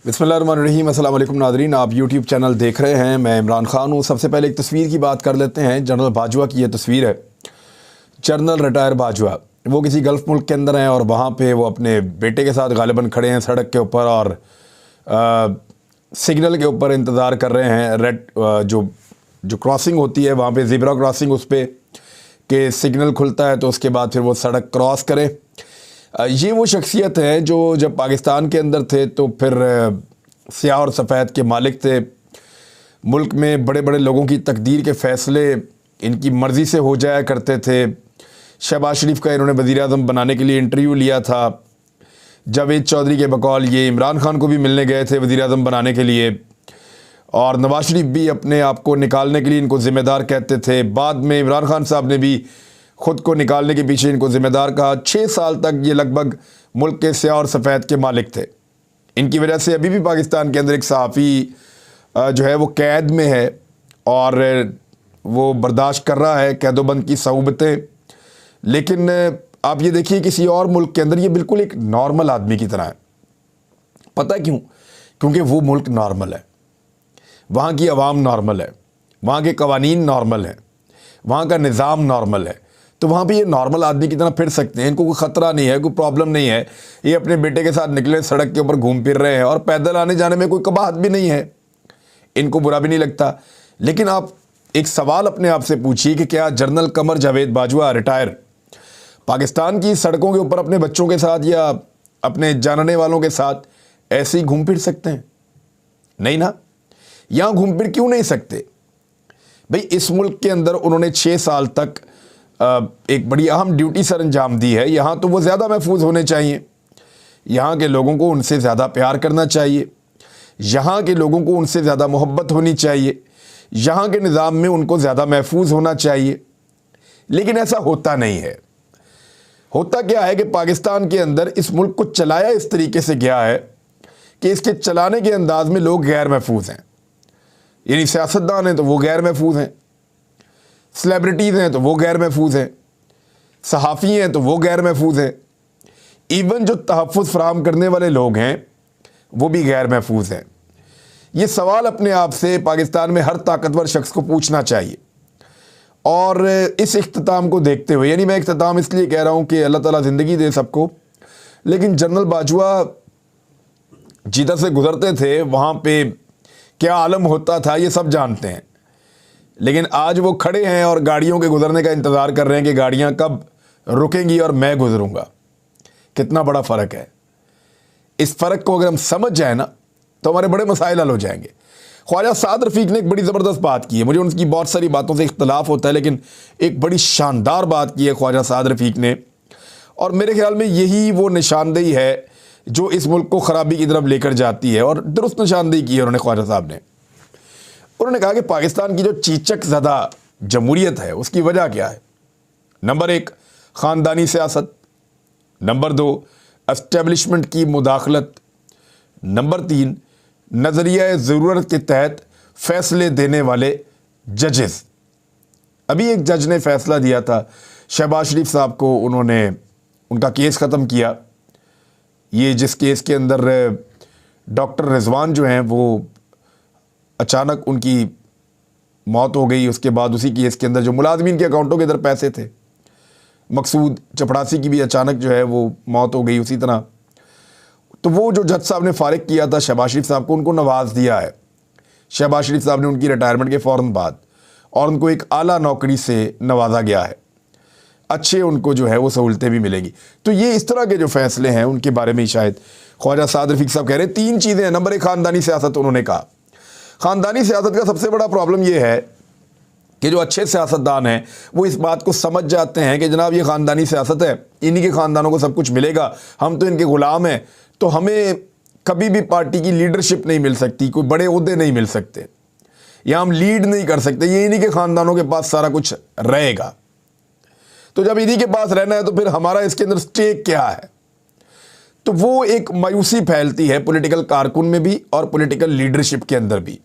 बिस्मिल्लाहिर्रहमानिर्रहीम। अस्सलाम वालेकुम नाज़रीन, आप यूट्यूब चैनल देख रहे हैं। मैं इमरान ख़ान हूँ। सबसे पहले एक तस्वीर की बात कर लेते हैं। जनरल बाजवा की ये तस्वीर है। जनरल रिटायर बाजवा वो किसी गल्फ़ मुल्क के अंदर हैं और वहाँ पे वो अपने बेटे के साथ गालिबन खड़े हैं सड़क के ऊपर और सिग्नल के ऊपर इंतज़ार कर रहे हैं। रेड जो क्रॉसिंग होती है वहाँ पे ज़ेब्रा क्रॉसिंग, उस पर के सिग्नल खुलता है तो उसके बाद फिर वो सड़क क्रॉस करें। ये वो शख्सियत है जो जब पाकिस्तान के अंदर थे तो फिर स्याह और सफ़ेद के मालिक थे। मुल्क में बड़े बड़े लोगों की तकदीर के फ़ैसले इनकी मर्ज़ी से हो जाया करते थे। शहबाज शरीफ का इन्होंने वज़ीर-ए-आज़म बनाने के लिए इंटरव्यू लिया था। जावेद चौधरी के बकौल ये इमरान ख़ान को भी मिलने गए थे वज़ीर-ए-आज़म बनाने के लिए, और नवाज शरीफ भी अपने आप को निकालने के लिए इनको ज़िम्मेदार कहते थे। बाद में इमरान ख़ान साहब ने भी ख़ुद को निकालने के पीछे इनको ज़िम्मेदार कहा। 6 साल तक ये लगभग मुल्क के स्याह और सफ़ेद के मालिक थे। इनकी वजह से अभी भी पाकिस्तान के अंदर एक सहाफ़ी जो है वो कैद में है और वो बर्दाश्त कर रहा है कैदोबंद की सऊबतें। लेकिन आप ये देखिए किसी और मुल्क के अंदर ये बिल्कुल एक नॉर्मल आदमी की तरह है। पता क्यों? क्योंकि वो मुल्क नॉर्मल है, वहाँ की आवाम नॉर्मल है, वहाँ के कवानीन नॉर्मल हैं, वहाँ का निज़ाम नॉर्मल है। तो वहाँ पे ये नॉर्मल आदमी की तरह फिर सकते हैं। इनको कोई ख़तरा नहीं है, कोई प्रॉब्लम नहीं है। ये अपने बेटे के साथ निकले, सड़क के ऊपर घूम फिर रहे हैं और पैदल आने जाने में कोई कबाहत भी नहीं है, इनको बुरा भी नहीं लगता। लेकिन आप एक सवाल अपने आप से पूछिए कि क्या जनरल कमर जावेद बाजवा रिटायर पाकिस्तान की सड़कों के ऊपर अपने बच्चों के साथ या अपने जानने वालों के साथ ऐसे ही घूम फिर सकते हैं? नहीं ना। यहाँ घूम फिर क्यों नहीं सकते भाई? इस मुल्क के अंदर उन्होंने 6 साल तक एक बड़ी अहम ड्यूटी सर अंजाम दी है। यहाँ तो वो ज़्यादा महफूज होने चाहिए, यहाँ के लोगों को उनसे ज़्यादा प्यार करना चाहिए, यहाँ के लोगों को उनसे ज़्यादा मोहब्बत होनी चाहिए, यहाँ के निज़ाम में उनको ज़्यादा महफूज होना चाहिए। लेकिन ऐसा होता नहीं है। होता क्या है कि पाकिस्तान के अंदर इस मुल्क को चलाया इस तरीके से गया है कि इसके चलाने के अंदाज में लोग गैर महफूज हैं। यानी सियासतदान हैं तो वो गैर महफूज हैं, सेलिब्रिटीज़ हैं तो वो गैर महफूज हैं, सहाफ़ी हैं तो वो गैर महफूज हैं, इवन जो तहफ़्फ़ुज़ फ़राहम करने वाले लोग हैं वो भी गैर महफूज हैं। ये सवाल अपने आप से पाकिस्तान में हर ताकतवर शख्स को पूछना चाहिए। और इस इख्तिताम को देखते हुए, यानी मैं इख्तिताम इसलिए कह रहा हूँ कि अल्लाह ताला ज़िंदगी दे सबको, लेकिन जनरल बाजवा जिधर से गुज़रते थे वहाँ पे क्या आलम होता था ये सब जानते हैं। लेकिन आज वो खड़े हैं और गाड़ियों के गुज़रने का इंतज़ार कर रहे हैं कि गाड़ियाँ कब रुकेंगी और मैं गुज़रूँगा। कितना बड़ा फ़र्क है। इस फ़र्क को अगर हम समझ जाए ना तो हमारे बड़े मसाइल हल हो जाएंगे। ख्वाजा साद रफ़ीक ने एक बड़ी ज़बरदस्त बात की है। मुझे उनकी बहुत सारी बातों से इख्तलाफ होता है, लेकिन एक बड़ी शानदार बात की है ख्वाजा साद रफ़ीक ने, और मेरे ख्याल में यही वो निशानदेही है जो इस मुल्क को ख़राबी की तरफ लेकर जाती है। और दुरुस्त निशानदेही की है उन्होंने, ख्वाजा साहब ने। उन्होंने कहा कि पाकिस्तान की जो चीचक ज़दा जमहूरियत है उसकी वजह क्या है? नंबर 1 ख़ानदानी सियासत, नंबर 2 एस्टेब्लिशमेंट की मुदाखलत, नंबर 3 नज़रिया ज़रूरत के तहत फ़ैसले देने वाले जजेस। अभी एक जज ने फ़ैसला दिया था शहबाज शरीफ साहब को, उन्होंने उनका केस ख़त्म किया। ये जिस केस के अंदर डॉक्टर रिजवान जो हैं वो अचानक उनकी मौत हो गई, उसके बाद उसी केस के अंदर जो मुलाजमीन के अकाउंटों के अंदर पैसे थे, मकसूद चपड़ासी की भी अचानक जो है वो मौत हो गई उसी तरह। तो वो जो जज साहब ने फारिग किया था शहबाज शरीफ साहब को, उनको नवाज दिया है शहबाज शरीफ साहब ने उनकी रिटायरमेंट के फ़ौरन बाद, और उनको एक आला नौकरी से नवाजा गया है। अच्छे उनको जो है वो सहूलतें भी मिलेंगी। तो ये इस तरह के जो फ़ैसले हैं उनके बारे में शायद ख्वाजा साद रफ़ीक साहब कह रहे हैं। 3 चीज़ें हैं। नंबर 1 ख़ानदानी सियासत। उन्होंने कहा ख़ानदानी सियासत का सबसे बड़ा प्रॉब्लम ये है कि जो अच्छे सियासतदान हैं वो इस बात को समझ जाते हैं कि जनाब ये ख़ानदानी सियासत है, इन्हीं के ख़ानदानों को सब कुछ मिलेगा, हम तो इनके ग़ुलाम हैं, तो हमें कभी भी पार्टी की लीडरशिप नहीं मिल सकती, कोई बड़े ओहदे नहीं मिल सकते, या हम लीड नहीं कर सकते, ये इन्हीं के ख़ानदानों के पास सारा कुछ रहेगा। तो जब इन्हीं के पास रहना है तो फिर हमारा इसके अंदर स्टेक क्या है? तो वो एक मायूसी फैलती है पॉलिटिकल कारकुन में भी और पॉलिटिकल लीडरशिप के अंदर भी।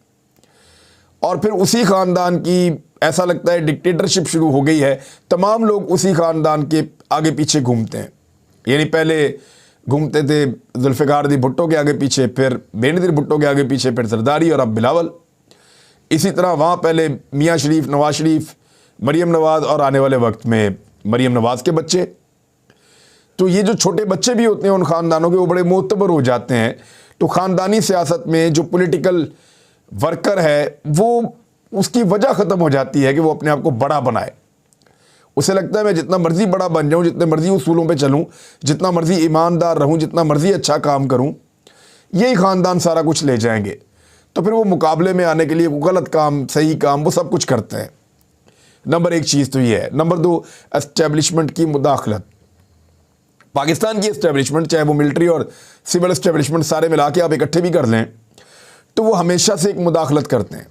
और फिर उसी ख़ानदान की ऐसा लगता है डिक्टेटरशिप शुरू हो गई है, तमाम लोग उसी ख़ानदान के आगे पीछे घूमते हैं। यानी पहले घूमते थे जुल्फ़िकार दी भुट्टो के आगे पीछे, फिर बेनज़ीर भुट्टो के आगे पीछे, फिर जरदारी और अब बिलावल। इसी तरह वहाँ पहले मियाँ शरीफ, नवाज शरीफ, मरीम नवाज़ और आने वाले वक्त में मरीम नवाज़ के बच्चे। तो ये जो छोटे बच्चे भी होते हैं उन ख़ानदानों के, वो बड़े मोतबर हो जाते हैं। तो ख़ानदानी सियासत में जो पॉलिटिकल वर्कर है वो, उसकी वजह ख़त्म हो जाती है कि वो अपने आप को बड़ा बनाए। उसे लगता है मैं जितना मर्ज़ी बड़ा बन जाऊँ, जितने मर्ज़ी उसूलों पे चलूँ, जितना मर्ज़ी ईमानदार रहूँ, जितना मर्ज़ी अच्छा काम करूँ, यही ख़ानदान सारा कुछ ले जाएंगे। तो फिर वो मुकाबले में आने के लिए वो गलत काम, सही काम, वो सब कुछ करते हैं। नंबर एक चीज़ तो ये है। नंबर दो, एस्टेब्लिशमेंट की मुदाखलत। पाकिस्तान की एस्टेब्लिशमेंट, चाहे वो मिलिट्री और सिविल एस्टेब्लिशमेंट सारे मिला के आप इकट्ठे भी कर लें, तो वो हमेशा से एक मुदाखलत करते हैं।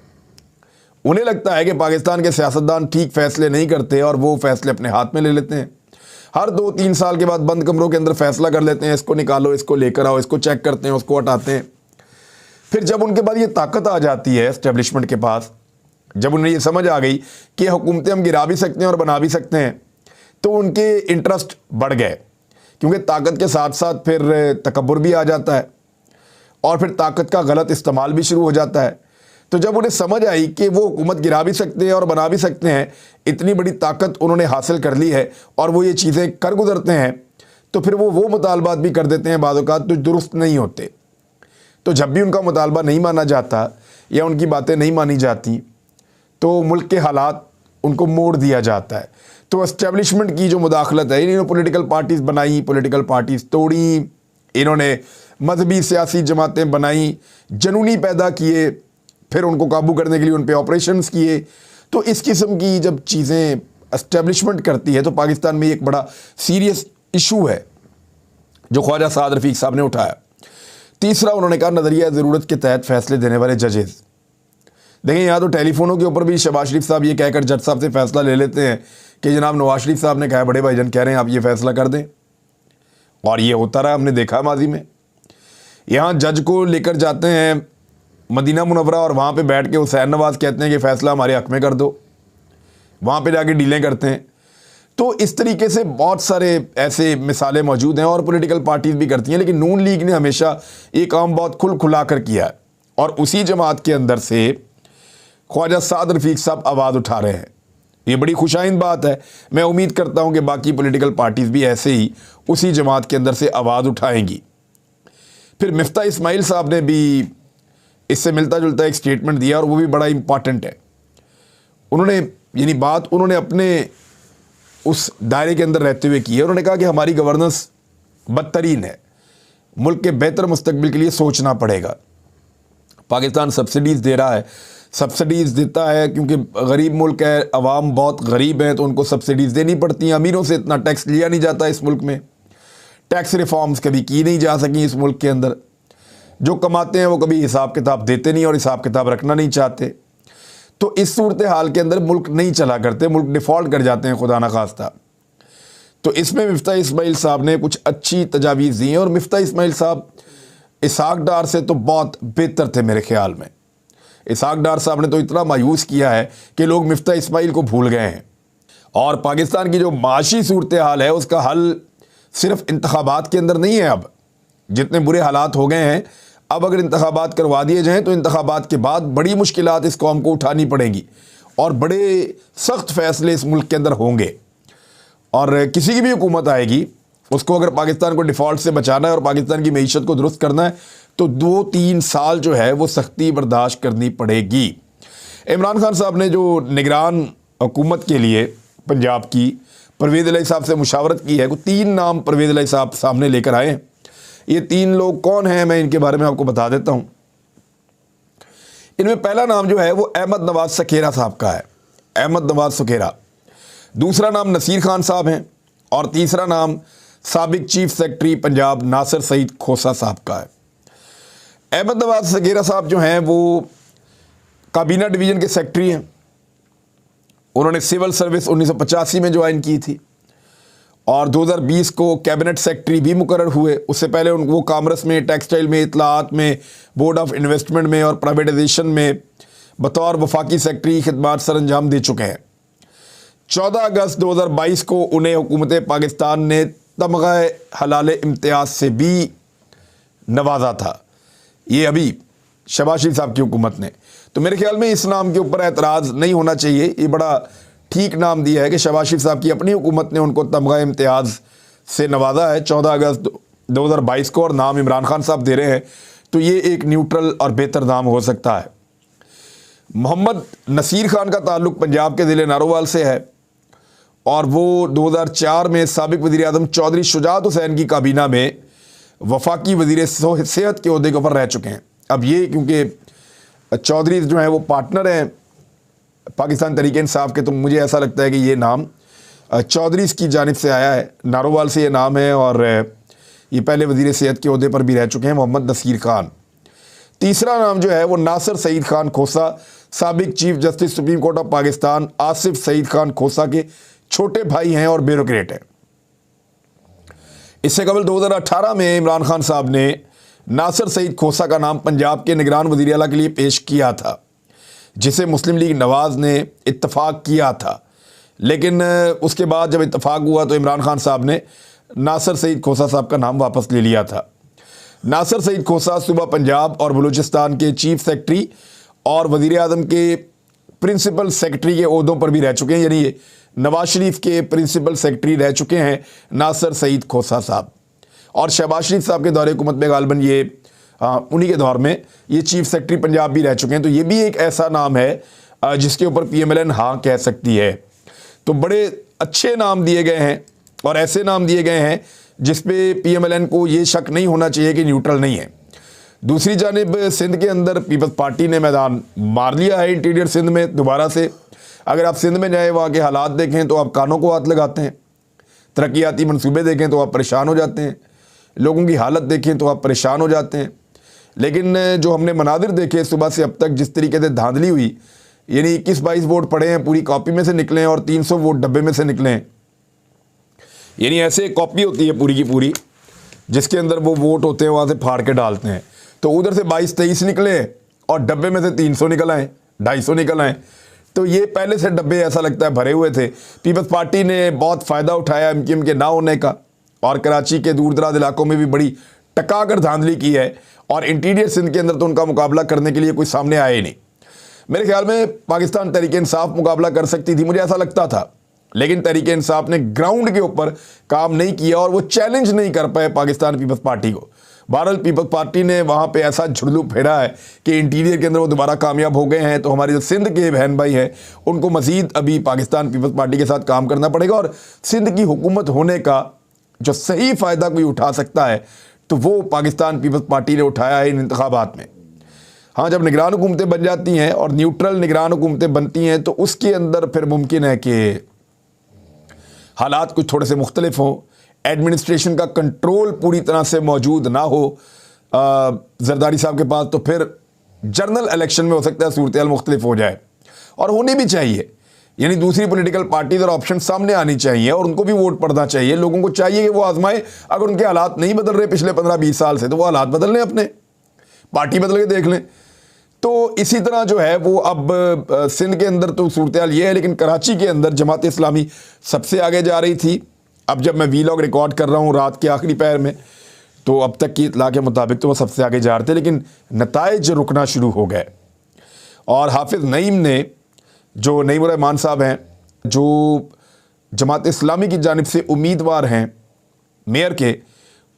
उन्हें लगता है कि पाकिस्तान के सियासतदान ठीक फैसले नहीं करते और वो फैसले अपने हाथ में ले लेते हैं। हर 2-3 साल के बाद बंद कमरों के अंदर फैसला कर लेते हैं, इसको निकालो, इसको लेकर आओ, इसको चेक करते हैं, उसको हटाते हैं। फिर जब उनके पास ये ताकत आ जाती है एस्टेब्लिशमेंट के पास, जब उन्हें ये समझ आ गई कि हुकूमतें हम गिरा भी सकते हैं और बना भी सकते हैं, तो उनके इंटरेस्ट बढ़ गए। क्योंकि ताकत के साथ साथ फिर तकब्बुर भी आ जाता है और फिर ताकत का गलत इस्तेमाल भी शुरू हो जाता है। तो जब उन्हें समझ आई कि वो हुकूमत गिरा भी सकते हैं और बना भी सकते हैं, इतनी बड़ी ताकत उन्होंने हासिल कर ली है और वो ये चीज़ें कर गुजरते हैं, तो फिर वो मुतालबात भी कर देते हैं बाज़ औक़ात जो दुरुस्त नहीं होते। तो जब भी उनका मुतालबा नहीं माना जाता या उनकी बातें नहीं मानी जाती, तो मुल्क के हालात उनको मोड़ दिया जाता है। तो एस्टेब्लिशमेंट की जो मुदाखलत है, इन्होंने पॉलिटिकल पार्टीज़ बनाई, पॉलिटिकल पार्टीज़ तोड़ी, इन्होंने मजहबी सियासी जमातें बनाई, जनूनी पैदा किए, फिर उनको काबू करने के लिए उन पे ऑपरेशंस किए। तो इस किस्म की जब चीज़ें एस्टेब्लिशमेंट करती है तो पाकिस्तान में एक बड़ा सीरियस इशू है जो ख्वाजा साद रफ़ीक साहब ने उठाया। तीसरा, उन्होंने कहा नज़रिया ज़रूरत के तहत फ़ैसले देने वाले जजेज़। देखें, यहाँ तो टेलीफोनों के ऊपर भी शहबाज शरीफ साहब ये कहकर जज साहब से फ़ैसला ले लेते हैं कि जनाब नवाज शरीफ साहब ने कहा, बड़े भाईजान कह रहे हैं आप ये फ़ैसला कर दें, और ये होता रहा, हमने देखा माजी में। यहाँ जज को लेकर जाते हैं मदीना मुनव्वरा और वहाँ पे बैठ के हुसैन नवाज कहते हैं कि फ़ैसला हमारे हक़ में कर दो, वहाँ पे जाके डीलें करते हैं। तो इस तरीके से बहुत सारे ऐसे मिसालें मौजूद हैं और पॉलिटिकल पार्टीज़ भी करती हैं, लेकिन नून लीग ने हमेशा ये काम बहुत खुला कर किया है और उसी जमात के अंदर से ख्वाजा साद रफ़ीक साहब आवाज़ उठा रहे हैं। ये बड़ी खुशाइंद बात है। मैं उम्मीद करता हूँ कि बाकी पॉलिटिकल पार्टीज़ भी ऐसे ही उसी जमात के अंदर से आवाज़ उठाएंगी। फिर मिफ्ता इस्माइल साहब ने भी इससे मिलता जुलता एक स्टेटमेंट दिया और वो भी बड़ा इम्पॉर्टेंट है। उन्होंने यानी बात उन्होंने अपने उस दायरे के अंदर रहते हुए की है। उन्होंने कहा कि हमारी गवर्नेंस बदतरीन है, मुल्क के बेहतर मुस्तकबिल के लिए सोचना पड़ेगा। पाकिस्तान सब्सिडीज़ दे रहा है, सब्सिडीज़ देता है क्योंकि गरीब मुल्क है, अवाम बहुत गरीब हैं, तो उनको सब्सिडीज़ देनी पड़ती हैं। अमीरों से इतना टैक्स लिया नहीं जाता इस मुल्क में, टैक्स रिफॉर्म्स कभी की नहीं जा सकी इस मुल्क के अंदर। जो कमाते हैं वो कभी हिसाब किताब देते नहीं और हिसाब किताब रखना नहीं चाहते। तो इस सूरत हाल के अंदर मुल्क नहीं चला करते, मुल्क डिफ़ॉल्ट कर जाते हैं खुदा न खास्ता। तो इसमें मिफ्ता इस्माइल साहब ने कुछ अच्छी तजावीज़ दी हैं और मिफ्ता इस्माइल साहब इसहाक डार से तो बहुत बेहतर थे मेरे ख्याल में। इसहाक डार साहब ने तो इतना मायूस किया है कि लोग मिफ्ता इस्माइल को भूल गए हैं। और पाकिस्तान की जो माशी सूरत हाल है उसका हल सिर्फ इंतखाबात के अंदर नहीं है। अब जितने बुरे हालात हो गए हैं, अब अगर इंतखाबात करवा दिए जाएँ तो इंतखाबात के बाद बड़ी मुश्किलात इस कौम को उठानी पड़ेंगी और बड़े सख्त फ़ैसले इस मुल्क के अंदर होंगे। और किसी की भी हुकूमत आएगी, उसको अगर पाकिस्तान को डिफ़ॉल्ट से बचाना है और पाकिस्तान की मईशत को दुरुस्त करना है तो 2-3 साल जो है वो सख्ती बर्दाश्त करनी पड़ेगी। इमरान खान साहब ने जो निगरान हुकूमत के लिए पंजाब की परवेज़ इलाही साहब से मुशावरत की है, वो 3 नाम परवेज़ इलाही साहब सामने लेकर आए हैं। ये 3 लोग कौन हैं, मैं इनके बारे में आपको बता देता हूँ। इनमें पहला नाम जो है वो अहमद नवाज सखेरा साहब का है, अहमद नवाज सखेरा। दूसरा नाम नसीर खान साहब हैं और तीसरा नाम साबिक चीफ सेक्रेटरी पंजाब नासिर सईद खोसा साहब का है। अहमद नवाज सखेरा साहब जो हैं वो काबीना डिवीज़न के सेक्रेटरी हैं। उन्होंने सिविल सर्विस 1985 में ज्वाइन की थी और 2020 को कैबिनेट सेक्रेटरी भी मुकर्रर हुए। उससे पहले वो कामर्स में, टेक्सटाइल में, इत्तलाआत में, बोर्ड ऑफ इन्वेस्टमेंट में और प्राइवेटाइजेशन में बतौर वफाकी सेक्रेटरी खिदमात सर अंजाम दे चुके हैं। 14 अगस्त 2022 को उन्हें हुकूमत पाकिस्तान ने तमगा हलाल इम्तियाज़ से भी नवाजा था, ये अभी शहबाज शरीफ साहब की हुकूमत ने। तो मेरे ख्याल में इस नाम के ऊपर एतराज़ नहीं होना चाहिए। ये बड़ा ठीक नाम दिया है कि शहबाज शरीफ साहब की अपनी हुकूमत ने उनको तमगा इम्तियाज़ से नवाजा है 14 अगस्त 2022 को, और नाम इमरान खान साहब दे रहे हैं, तो ये एक न्यूट्रल और बेहतर नाम हो सकता है। मोहम्मद नसीर खान का ताल्लुक़ पंजाब के ज़िले नारोवाल से है और वो 2004 में साबिक़ वज़ीर आज़म चौधरी शुजात हुसैन की काबीना में वफाकी वज़ीर सेहत के ओहदे के ऊपर रह चुके हैं। अब ये क्योंकि चौधरी जो हैं वो पार्टनर हैं पाकिस्तान तहरीक इंसाफ के, तो मुझे ऐसा लगता है कि ये नाम चौधरी की जानिब से आया है, नारोवाल से ये नाम है, और ये पहले वज़ीर सेहत के ओहदे पर भी रह चुके हैं, मोहम्मद नसीर खान। तीसरा नाम जो है वो नासिर सईद खान खोसा, साबिक़ chief justice supreme court of Pakistan Asif Saeed Khan Khosa के छोटे भाई हैं और ब्यूरोक्रेट हैं। इससे कबल 2018 में इमरान खान साहब ने नासिर सईद खोसा का नाम पंजाब के निगरान वज़ीर आला के लिए पेश किया था, जिसे मुस्लिम लीग नवाज़ ने इत्तफाक किया था। लेकिन उसके बाद जब इत्तफाक हुआ तो इमरान खान साहब ने नासिर सईद खोसा साहब का नाम वापस ले लिया था। नासिर सईद खोसा सूबा पंजाब और बलूचिस्तान के चीफ सेक्रेटरी और वज़ीर आज़म के प्रिंसिपल सेक्रेटरी के ओहदों पर भी रह चुके हैं, यानी नवाज शरीफ के प्रिंसिपल सेक्रेटरी रह चुके हैं नासिर सईद खोसा साहब। और शहबाज शरीफ साहब के दौरे हुकूमत में गालबन ये उन्हीं के दौर में ये चीफ सेक्रेटरी पंजाब भी रह चुके हैं। तो ये भी एक ऐसा नाम है जिसके ऊपर PMLN हाँ कह सकती है। तो बड़े अच्छे नाम दिए गए हैं और ऐसे नाम दिए गए हैं जिस पे PMLN को ये शक नहीं होना चाहिए कि न्यूट्रल नहीं है। दूसरी जानिब सिंध के अंदर पीपल्स पार्टी ने मैदान मार लिया है इंटीरियर सिंध में दोबारा से। अगर आप सिंध में जाएँ, वहाँ के हालात देखें तो आप कानों को हाथ लगाते हैं, तरक्याती मंसूबे देखें तो आप परेशान हो जाते हैं, लोगों की हालत देखें तो आप परेशान हो जाते हैं। लेकिन जो हमने मनादिर देखे सुबह से अब तक, जिस तरीके से धांधली हुई, यानी 21-22 वोट पड़े हैं पूरी कॉपी में से निकले हैं और 300 वोट डब्बे में से निकले हैं। यानी ऐसे कॉपी होती है पूरी की पूरी जिसके अंदर वो वोट होते हैं, वहाँ से फाड़ के डालते हैं। तो उधर से 22-23 निकले और डब्बे में से 300 निकल आए, 250 निकल आए। तो ये पहले से डब्बे ऐसा लगता है भरे हुए थे। पीपल्स पार्टी ने बहुत फ़ायदा उठाया MQM के ना होने का और कराची के दूर दराज इलाकों में भी बड़ी टका कर धांधली की है, और इंटीरियर सिंध के अंदर तो उनका मुकाबला करने के लिए कोई सामने आया ही नहीं। मेरे ख्याल में पाकिस्तान तहरीक इंसाफ मुकाबला कर सकती थी, मुझे ऐसा लगता था, लेकिन तहरीक इंसाफ ने ग्राउंड के ऊपर काम नहीं किया और वो चैलेंज नहीं कर पाए पाकिस्तान पीपल्स पार्टी को। बहरहाल पीपल्स पार्टी ने वहाँ पे ऐसा झुड़लू फेरा है कि इंटीरियर के अंदर वो दोबारा कामयाब हो गए हैं। तो हमारे जो सिंध के बहन भाई हैं उनको मज़ीद अभी पाकिस्तान पीपल्स पार्टी के साथ काम करना पड़ेगा, और सिंध की हुकूमत होने का जो सही फ़ायदा कोई उठा सकता है तो वो पाकिस्तान पीपल्स पार्टी ने उठाया है इन इंतखाबात में। हाँ, जब निगरान हुकूमतें बन जाती हैं और न्यूट्रल निगरान हुकूमतें बनती हैं तो उसके अंदर फिर मुमकिन है कि हालात कुछ थोड़े से मुख्तलिफ हों, एडमिनिस्ट्रेशन का कंट्रोल पूरी तरह से मौजूद ना हो जरदारी साहब के पास, तो फिर जनरल इलेक्शन में हो सकता है सूरत हाल मुख्तलिफ हो जाए, और होनी भी चाहिए। यानी दूसरी पॉलिटिकल पार्टीज और ऑप्शन सामने आनी चाहिए और उनको भी वोट पड़ना चाहिए। लोगों को चाहिए कि वो आजमाए, अगर उनके हालात नहीं बदल रहे पिछले 15-20 साल से, तो वो हालात बदल लें, अपने पार्टी बदल के देख लें। तो इसी तरह जो है वो अब सिंध के अंदर तो सूरत हाल ये है, लेकिन कराची के अंदर जमात इस्लामी सबसे आगे जा रही थी। अब जब मैं वीलॉग रिकॉर्ड कर रहा हूँ रात के आखिरी पहर में, तो अब तक की इतला के मुताबिक तो वो सबसे आगे जा रहे थे, लेकिन नताइज रुकना शुरू हो गए। और हाफिज़ नईम ने, जो नईमुर रहमान साहब हैं, जो जमात इस्लामी की जानिब से उम्मीदवार हैं मेयर के,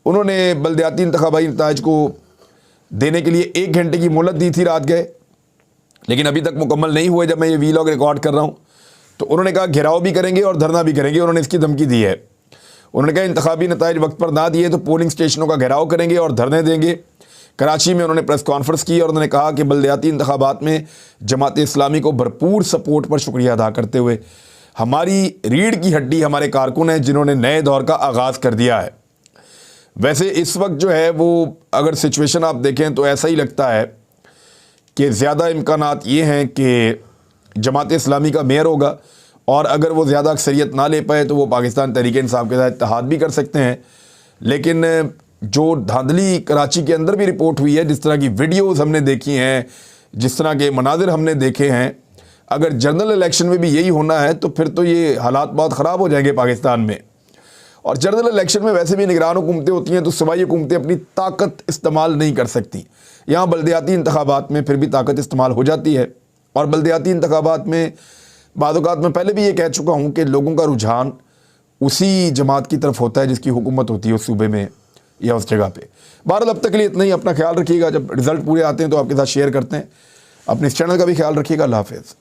उन्होंने बल्दियाती इंतखाबाई नताइज को देने के लिए 1 घंटे की मोहलत दी थी, रात गए, लेकिन अभी तक मुकम्मल नहीं हुए। जब मैं ये वीलॉग रिकॉर्ड कर रहा हूँ तो उन्होंने कहा घेराव भी करेंगे और धरना भी करेंगे, उन्होंने इसकी धमकी दी है। उन्होंने कहा इंतखाबी नताइज वक्त पर ना दिए तो पोलिंग स्टेशनों का घेराव करेंगे और धरने देंगे। कराची में उन्होंने प्रेस कॉन्फ्रेंस की और उन्होंने कहा कि बल्दियाती इंतखाबात में जमात इस्लामी को भरपूर सपोर्ट पर शुक्रिया अदा करते हुए हमारी रीढ़ की हड्डी हमारे कारकुन हैं जिन्होंने नए दौर का आगाज़ कर दिया है। वैसे इस वक्त जो है वो अगर सिचुएशन आप देखें तो ऐसा ही लगता है कि ज़्यादा इम्कानात ये हैं कि जमात इस्लामी का मेयर होगा, और अगर वो ज़्यादा अक्सरियत ना ले पाए तो वो पाकिस्तान तहरीक इंसाफ के साथ इत्तेहाद भी कर सकते हैं। लेकिन जो धांधली कराची के अंदर भी रिपोर्ट हुई है, जिस तरह की वीडियोज़ हमने देखी हैं, जिस तरह के मनाजिर हमने देखे हैं, अगर जनरल इलेक्शन में भी यही होना है तो फिर तो ये हालात बहुत ख़राब हो जाएंगे पाकिस्तान में। और जनरल इलेक्शन में वैसे भी निगरान हुकूमतें होती हैं, तो सूबाई हुकूमतें अपनी ताकत इस्तेमाल नहीं कर सकती। यहाँ बल्दियाती इंतखाबात में फिर भी ताकत इस्तेमाल हो जाती है, और बल्दियाती इंतखाबात में बाद औक़ात मैं पहले भी ये कह चुका हूँ कि लोगों का रुझान उसी जमात की तरफ होता है जिसकी हुकूमत होती है उस सूबे में या उस जगह पे। बहरहाल अब तक के लिए इतना ही। अपना ख्याल रखिएगा, जब रिज़ल्ट पूरे आते हैं तो आपके साथ शेयर करते हैं। अपने इस चैनल का भी ख्याल रखिएगा। अल्लाह हाफ़िज़।